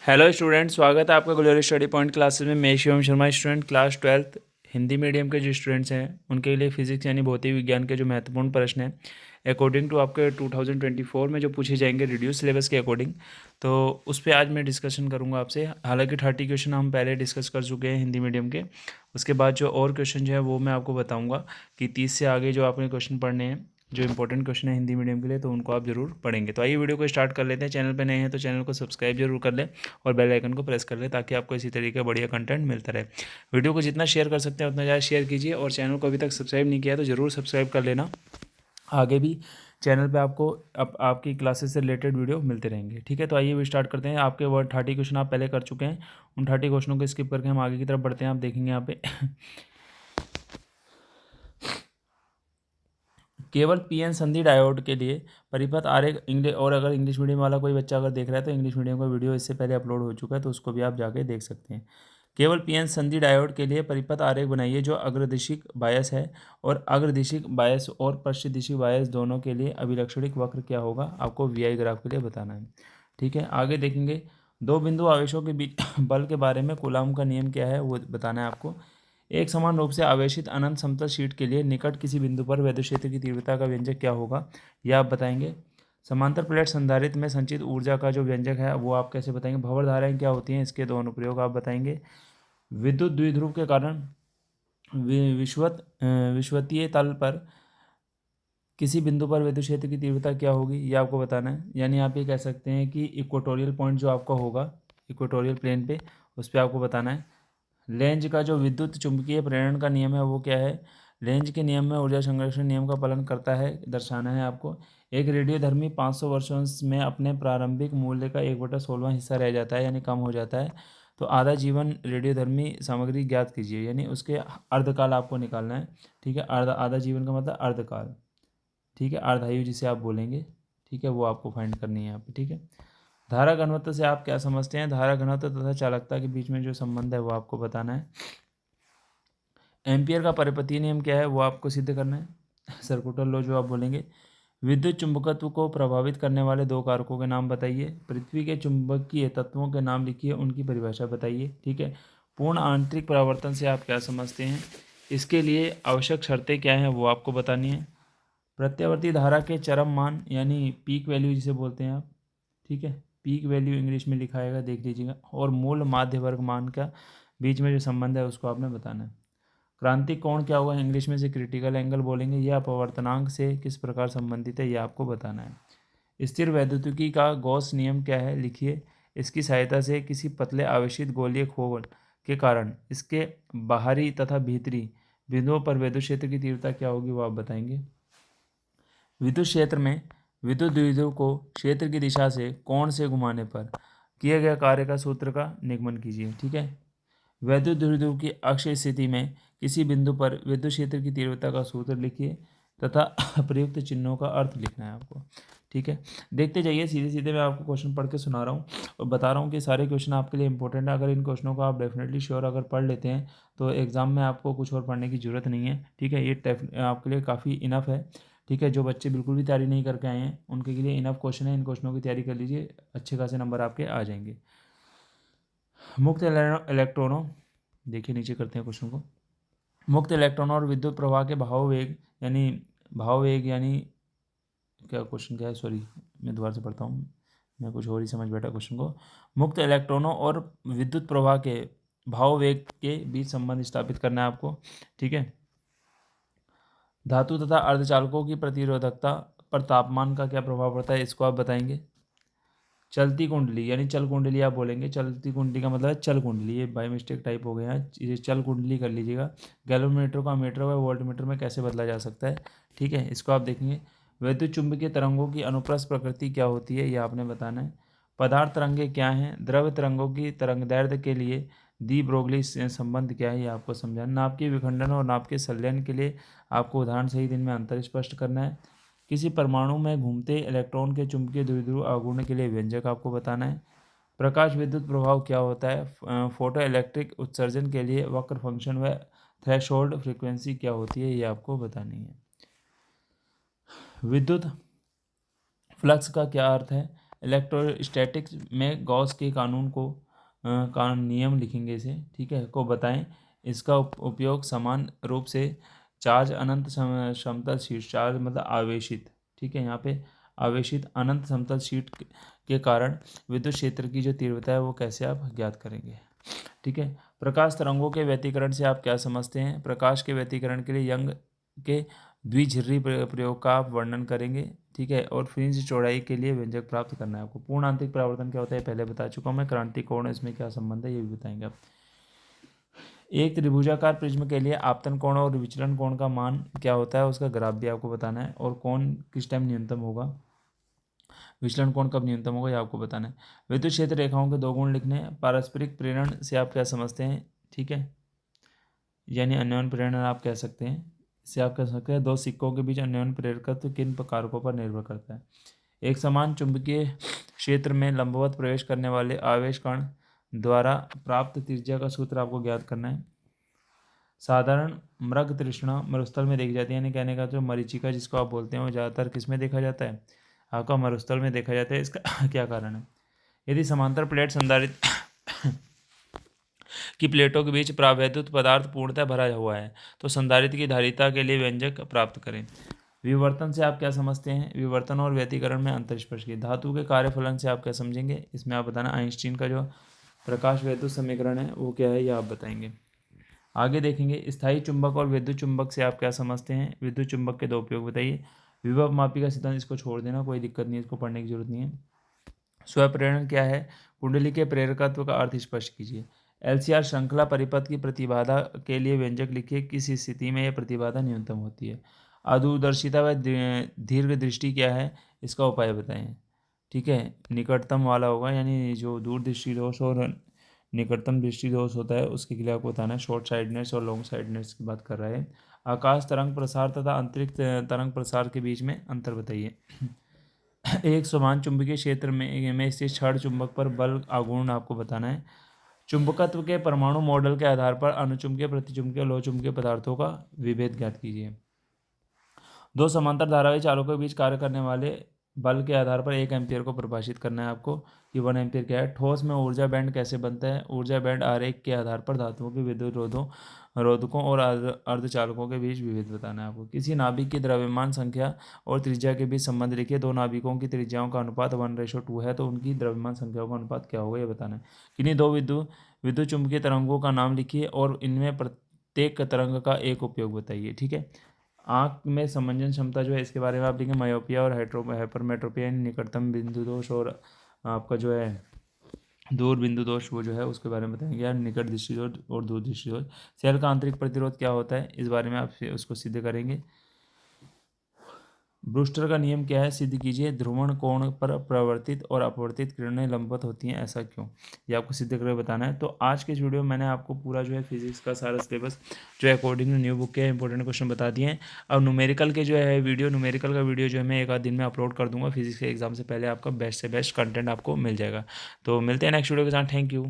Hello student, स्वागत है आपका ग्लोरी स्टडी पॉइंट क्लासेस में। मैं Shivam Sharma, student class 12th Hindi medium के जो स्टूडेंट्स हैं उनके लिए फिजिक्स यानी भौतिक विज्ञान के जो महत्वपूर्ण प्रश्न हैं अकॉर्डिंग टू आपके 2024 में जो पूछे जाएंगे रिड्यूस सिलेबस के अकॉर्डिंग, तो उस पर आज मैं डिस्कशन करूंगा आपसे। हालांकि 30 क्वेश्चन हम पहले डिस्कस कर चुके हैं हिंदी मीडियम के। उसके बाद जो और क्वेश्चन जो है वो मैं आपको बताऊँगा कि 30 से आगे जो आपने क्वेश्चन पढ़ने हैं, जो इंपॉर्टेंट क्वेश्चन है हिंदी मीडियम के लिए, तो उनको आप जरूर पढ़ेंगे। तो आइए वीडियो को स्टार्ट कर लेते हैं। चैनल पर नए हैं तो चैनल को सब्सक्राइब जरूर कर लें और बेल आइकन को प्रेस कर लें ताकि आपको इसी तरीके का बढ़िया कंटेंट मिलता रहे। वीडियो को जितना शेयर कर सकते हैं उतना ज़्यादा शेयर कीजिए और चैनल को अभी तक सब्सक्राइब नहीं किया तो ज़रूर सब्सक्राइब कर लेना। आगे भी चैनल पे आपको आपकी क्लासेस से रिलेटेड वीडियो मिलते रहेंगे। ठीक है, तो आइए भी स्टार्ट करते हैं। आपके वर्ड 30 क्वेश्चन आप पहले कर चुके हैं, उन 30 क्वेश्चनों को स्किप करके हम आगे की तरफ बढ़ते हैं। आप देखेंगे यहाँ पे केवल पीएन संधि डायोड के लिए परिपथ आरेख इंग्लिश, और अगर इंग्लिश मीडियम वाला कोई बच्चा अगर देख रहा है तो इंग्लिश मीडियम का वीडियो इससे पहले अपलोड हो चुका है, तो उसको भी आप जाके देख सकते हैं। केवल पीएन संधि डायोड के लिए परिपथ आरेख बनाइए जो अग्रदिशिक बायस है, और अग्रदिशिक बायस और पश्चदिशिक बायस दोनों के लिए अभिलक्षणिक वक्र क्या होगा, आपको वीआई ग्राफ के लिए बताना है। ठीक है, आगे देखेंगे। दो बिंदु आवेशों के बीच बल के बारे में कूलॉम का नियम क्या है वो बताना है आपको। एक समान रूप से आवेशित अनंत समतल शीट के लिए निकट किसी बिंदु पर विद्युत क्षेत्र की तीव्रता का व्यंजक क्या होगा, यह आप बताएंगे। समांतर प्लेट संधारित्र में संचित ऊर्जा का जो व्यंजक है वो आप कैसे बताएंगे। भंवर धाराएं क्या होती हैं, इसके दो अनुप्रयोग आप बताएंगे। विद्युत द्विध्रुव के कारण विषुवतीय तल पर किसी बिंदु पर विद्युत क्षेत्र की तीव्रता क्या होगी, ये आपको बताना है। यानी आप ये कह सकते हैं कि इक्वेटोरियल पॉइंट जो आपका होगा इक्वेटोरियल प्लेन पे, उस पर आपको बताना है। लेंज का जो विद्युत चुंबकीय प्रेरण का नियम है वो क्या है। लेंज के नियम में ऊर्जा संरक्षण नियम का पालन करता है, दर्शाना है आपको। एक रेडियोधर्मी 500 वर्षों में अपने प्रारंभिक मूल्य का 1/16 हिस्सा रह जाता है, यानी कम हो जाता है। तो आधा जीवन रेडियोधर्मी सामग्री ज्ञात कीजिए, यानी उसके अर्धकाल आपको निकालना है। ठीक है, आधा जीवन का मतलब अर्धकाल। ठीक है, अर्धायु जिसे आप बोलेंगे। ठीक है, वो आपको फाइंड करनी है यहाँ पे। ठीक है, धारा घनत्व से आप क्या समझते हैं। धारा घनत्व तथा चालकता के बीच में जो संबंध है वो आपको बताना है। एम्पियर का परिपथीय नियम क्या है वो आपको सिद्ध करना है। सर्कुलर लॉ जो आप बोलेंगे। विद्युत चुंबकत्व को प्रभावित करने वाले दो कारकों के नाम बताइए। पृथ्वी के चुंबकीय तत्वों के नाम लिखिए, उनकी परिभाषा बताइए। ठीक है, पूर्ण आंतरिक परावर्तन से आप क्या समझते हैं, इसके लिए आवश्यक शर्तें क्या हैं वो आपको बतानी है। प्रत्यावर्ती धारा के चरम मान यानी पीक वैल्यू जिसे बोलते हैं आप। ठीक है, पीक वैल्यू इंग्लिश में लिखा आएगा, देख लीजिएगा। और मूल माध्य वर्ग मान का बीच में जो संबंध है उसको आपने बताना है। क्रांतिक कोण क्या होगा, इंग्लिश में से क्रिटिकल एंगल बोलेंगे। यह अपवर्तनांक से किस प्रकार संबंधित है, यह आपको बताना है। स्थिर वैद्युतिकी का गॉस नियम क्या है, लिखिए। इसकी सहायता से किसी पतले आवेशित गोलीय खोल के कारण इसके बाहरी तथा भीतरी बिंदुओं पर विद्युत क्षेत्र की तीव्रता क्या होगी वो आप बताएंगे। विद्युत क्षेत्र में विद्युत द्विध्रुव को क्षेत्र की दिशा से कोण से घुमाने पर किए गए कार्य का सूत्र का निगमन कीजिए। ठीक है, वैद्युत द्विध्रुव की अक्षीय स्थिति में किसी बिंदु पर विद्युत क्षेत्र की तीव्रता का सूत्र लिखिए तथा प्रयुक्त चिन्हों का अर्थ लिखना है आपको। ठीक है, देखते जाइए, सीधे सीधे मैं आपको क्वेश्चन पढ़ के सुना रहा हूँ और बता रहा हूँ कि सारे क्वेश्चन आपके लिए इंपॉर्टेंट है। अगर इन क्वेश्चनों को आप डेफिनेटली श्योर अगर पढ़ लेते हैं तो एग्जाम में आपको कुछ और पढ़ने की जरूरत नहीं है। ठीक है, ये आपके लिए काफ़ी इनफ है। ठीक है, जो बच्चे बिल्कुल भी तैयारी नहीं करके आए हैं उनके लिए इनफ क्वेश्चन है। इन क्वेश्चनों की तैयारी कर लीजिए, अच्छे खासे नंबर आपके आ जाएंगे। मुक्त इलेक्ट्रॉनों, देखिए नीचे करते हैं क्वेश्चन को। मुक्त इलेक्ट्रॉनों और विद्युत प्रवाह के भाव वेग यानी क्या, क्वेश्चन क्या है, सॉरी मैं दोबारा से पढ़ता हूँ, मैं कुछ और ही समझ बैठा क्वेश्चन को। मुक्त इलेक्ट्रॉनों और विद्युत प्रवाह के भाव वेग के बीच संबंध स्थापित करना है आपको। ठीक है, धातु तथा अर्धचालकों की प्रतिरोधकता पर तापमान का क्या प्रभाव पड़ता है, इसको आप बताएंगे। चलती कुंडली यानी चल कुंडली आप बोलेंगे। चलती कुंडली का मतलब है चल कुंडली, ये बाय मिस्टेक टाइप हो गया है, ये चल कुंडली कर लीजिएगा। गैल्वेनोमीटर को मीटर व वोल्टमीटर में कैसे बदला जा सकता है। ठीक है, इसको आप देखेंगे। वैद्युत चुंबकीय तरंगों की अनुप्रस्थ प्रकृति क्या होती है, ये आपने बताना है। पदार्थ तरंगे क्या हैं, द्रव्य तरंगों की तरंगदैर्ध्य के लिए दी ब्रोगली संबंध क्या है, ये आपको समझाना। नाप के विखंडन और नाप के संलयन के लिए आपको उदाहरण सहित इनमें अंतर स्पष्ट करना है। किसी परमाणु में घूमते इलेक्ट्रॉन के चुंबकीय द्विध्रुव आघूर्ण के लिए व्यंजक आपको बताना है। प्रकाश विद्युत प्रभाव क्या होता है, फोटो इलेक्ट्रिक उत्सर्जन के लिए वक्र फंक्शन व थ्रेशोल्ड फ्रीक्वेंसी क्या होती है, ये आपको बतानी है। विद्युत फ्लक्स का क्या अर्थ है, इलेक्ट्रोस्टैटिक्स में गॉस के कानून को नियम लिखेंगे इसे, ठीक है, को बताएं। इसका उपयोग समान रूप से चार्ज अनंत समतल शीट, चार्ज मतलब आवेशित, ठीक है, यहाँ पे आवेशित अनंत समतल शीट के कारण विद्युत क्षेत्र की जो तीव्रता है वो कैसे आप ज्ञात करेंगे, ठीक है। प्रकाश तरंगों के व्यतिकरण से आप क्या समझते हैं? प्रकाश के व्यतिकरण के लिए यंग के द्विझिर्री प्रयोग का आप वर्णन करेंगे, ठीक है। और फ्रिंज चौड़ाई के लिए व्यंजक प्राप्त करना है आपको। पूर्ण आंतरिक परावर्तन क्या होता है पहले बता चुका हूँ मैं। क्रांति कोण इसमें क्या संबंध है ये भी बताएंगे आप। एक त्रिभुजाकार प्रिज्म के लिए आपतन कोण और विचलन कोण का मान क्या होता है उसका ग्राफ भी आपको बताना है। और कोण किस टाइम न्यूनतम होगा, विचलन कोण कब न्यूनतम होगा ये आपको बताना है। विद्युत क्षेत्र रेखाओं के दो गुण लिखने हैं। पारस्परिक प्रेरण से आप क्या समझते हैं, ठीक है, यानी अन्योन्य प्रेरण आप कह सकते हैं। इससे आप कह सकते हैं दो सिक्कों के बीच अन्योन्य प्रेरकत्व किन कारकों पर निर्भर करता है। एक समान चुंबकीय क्षेत्र में लंबवत प्रवेश करने वाले आवेश कण द्वारा प्राप्त त्रिज्या का सूत्र आपको ज्ञात करना है। साधारण मृग तृष्णा मरुस्थल में देखी जाती है, यानी कहने का जो मरीचिका जिसको आप बोलते हैं वो ज़्यादातर किस में देखा जाता है, आपका मरुस्थल में देखा जाता है। इसका क्या कारण है? यदि समांतर प्लेट संधारित्र की प्लेटों के बीच प्रावैद्युत पदार्थ पूर्णतः भरा हुआ है तो संधारित्र की धारिता के लिए व्यंजक प्राप्त करें। विवर्तन से आप क्या समझते हैं? विवर्तन और व्यतिकरण में अंतर स्पष्ट कीजिए। धातु के कार्यफलन से आप क्या समझेंगे? इसमें आप बताना आइंस्टीन का जो प्रकाश वैद्युत समीकरण है वो क्या है ये आप बताएंगे। आगे देखेंगे स्थायी चुंबक और विद्युत चुंबक से आप क्या समझते हैं? विद्युत चुंबक के दो उपयोग बताइए। विभव मापी का सिद्धांत इसको छोड़ देना, कोई दिक्कत नहीं, इसको पढ़ने की जरूरत नहीं है। स्वप्रेरण क्या है? कुंडली के प्रेरकत्व का अर्थ स्पष्ट कीजिए। एलसीआर श्रृंखला परिपथ की प्रतिबाधा के लिए व्यंजक लिखिए। किस स्थिति में यह प्रतिबाधा न्यूनतम होती है? अदूरदर्शिता व दीर्घ दृष्टि क्या है, इसका उपाय बताएं, ठीक है। निकटतम वाला होगा, यानी जो दूर दृष्टि दोष और निकटतम दृष्टि दोष होता है उसके लिए आपको बताना है। शॉर्ट साइडनेस और लॉन्ग साइडनेस की बात कर रहे हैं। आकाश तरंग प्रसार तथा अंतरिक्ष तरंग प्रसार के बीच में अंतर बताइए। एक समान चुंबकीय क्षेत्र में स्थित क्षण चुंबक पर बल आघूर्ण आपको बताना है। चुंबकत्व के परमाणु मॉडल के आधार पर अनुचुंबकीय, प्रतिचुंबकीय, लोह चुंबकीय पदार्थों का विभेद ज्ञात कीजिए। दो समांतर धारावाही चालकों के बीच कार्य करने वाले बल के आधार पर 1 एम्पियर को परिभाषित करना है आपको कि 1 एम्पियर क्या है। ठोस में ऊर्जा बैंड कैसे बनता है? ऊर्जा बैंड आरेख के आधार पर धातुओं के विद्युत रोधकों और अर्धचालकों के बीच विभेद बताना है आपको। किसी नाभिक की द्रव्यमान संख्या और त्रिज्या के बीच संबंध लिखिए। दो नाभिकों की त्रिज्याओं का अनुपात 1:2 है तो उनकी द्रव्यमान संख्याओं का अनुपात क्या होगा ये बताना है। किन्हीं दो विद्युत चुंबकीय तरंगों का नाम लिखिए और इनमें प्रत्येक तरंग का एक उपयोग बताइए, ठीक है। आँख में समंजन क्षमता जो है इसके बारे में आप लिखेंगे। मायोपिया और हाइपरमेट्रोपिया, निकटतम बिंदु दोष और आपका जो है दूर बिंदु दोष वो जो है उसके बारे में बताएंगे यार। निकट दृष्टि दोष और दूर दृष्टि दोष। सेल का आंतरिक प्रतिरोध क्या होता है इस बारे में आप उसको सिद्ध करेंगे। ब्रूस्टर का नियम क्या है सिद्ध कीजिए। ध्रुवण कोण पर प्रवर्तित और अपवर्तित किरणें लंबवत होती हैं, ऐसा क्यों, ये आपको सिद्ध करके बताना है। तो आज के इस वीडियो में मैंने आपको पूरा जो है फिजिक्स का सारा सिलेबस जो है अकॉर्डिंग टू न्यू बुक के इंपॉर्टेंट क्वेश्चन बता दिए हैं। अब न्यूमेरिकल के जो है न्यूमेरिकल का वीडियो जो है मैं एक आध दिन में अपलोड कर दूंगा। फिजिक्स के एग्जाम से पहले आपका बेस्ट से बेस्ट कंटेंट आपको मिल जाएगा। तो मिलते हैं नेक्स्ट वीडियो के साथ। Thank you.